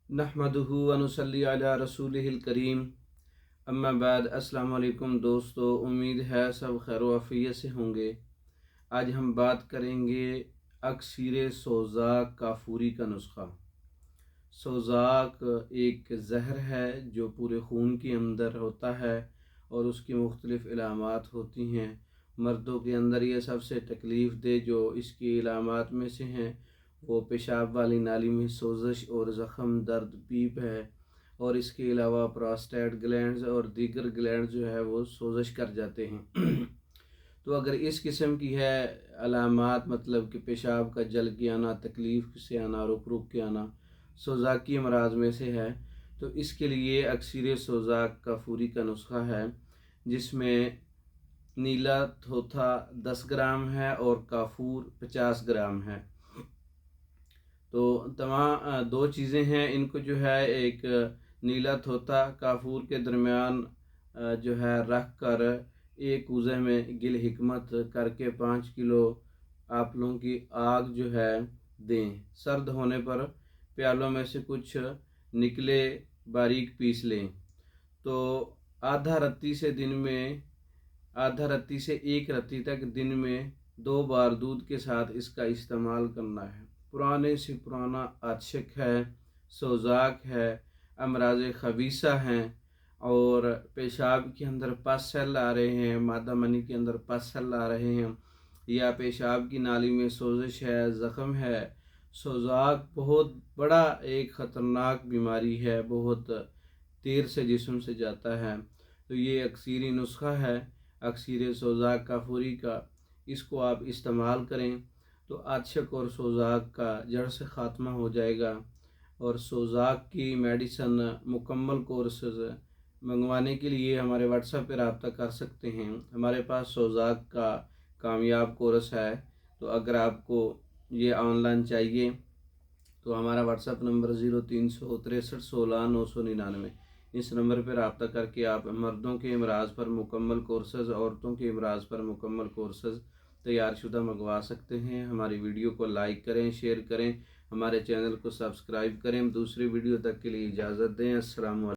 नहमदुहु व नुसल्ली अला रसूलिहिल करीम। अम्मा बाद। अस्सलाम वालेकुम दोस्तों, उम्मीद है सब खैर व आफियत से होंगे। आज हम बात करेंगे अक्सीर सोज़ाक काफूरी का नुस्खा। सोज़ाक एक ज़हर है जो पूरे खून के अंदर होता है और उसकी मुख्तलिफ़ इलामात होती हैं। मर्दों के अंदर ये सबसे तकलीफ़ दे जो इसकी इलामात में से हैं वो पेशाब वाली नाली में सोजश और ज़ख़म, दर्द, पीप है। और इसके अलावा प्रोस्टेट ग्लैंड्स और दीगर ग्लैंड जो है वो सोजश कर जाते हैं। तो अगर इस किस्म की है अलामात, मतलब कि पेशाब का जल के आना, तकलीफ़ से आना, रुक रुक के आना, सोज़ाकी अमराज में से है, तो इसके लिए अक्सीर सोज़ाक काफूरी का नुस्खा है, जिसमें नीला थोथा 10 ग्राम है और काफूर 50 ग्राम है। तो तमाम दो चीज़ें हैं। इनको जो है एक नीला थोथा काफूर के दरमियान जो है रख कर एक कूज़े में गिल हिकमत करके 5 किलो आप लोगों की आग जो है दें। सर्द होने पर प्यालों में से कुछ निकले बारीक पीस लें। तो आधा रत्ती से एक रत्ती तक दिन में 2 बार दूध के साथ इसका इस्तेमाल करना है। पुराने से पुराना आशिक है, सोज़ाक है, अमराज खबीसा हैं और पेशाब के अंदर पस सेल आ रहे हैं, मादा मनी के अंदर पस सेल आ रहे हैं, या पेशाब की नाली में सोजिश है, ज़ख़म है। सोज़ाक बहुत बड़ा एक ख़तरनाक बीमारी है, बहुत देर से जिस्म से जाता है। तो ये अक्सीरी नुस्खा है अक्सीर सोज़ाक काफूरी का। इसको आप इस्तेमाल करें तो आशक और सोज़ाक का जड़ से ख़ात्मा हो जाएगा। और सोज़ाक की मेडिसन मुकम्मल कोर्सेज मंगवाने के लिए हमारे व्हाट्सएप पर रब्ता कर सकते हैं। हमारे पास सोज़ाक का कामयाब कोर्स है। तो अगर आपको ये ऑनलाइन चाहिए तो हमारा व्हाट्सएप नंबर 036316 999। इस नंबर पर रब्ता करके आप मर्दों के अमराज पर मुकम्मल कोर्सेज़, औरतों के अमराज पर मुकम्मल कोर्सेज़ तैयार शुदा मंगवा सकते हैं। हमारी वीडियो को लाइक करें, शेयर करें, हमारे चैनल को सब्सक्राइब करें। दूसरी वीडियो तक के लिए इजाज़त दें। अस्सलाम वालेकुम।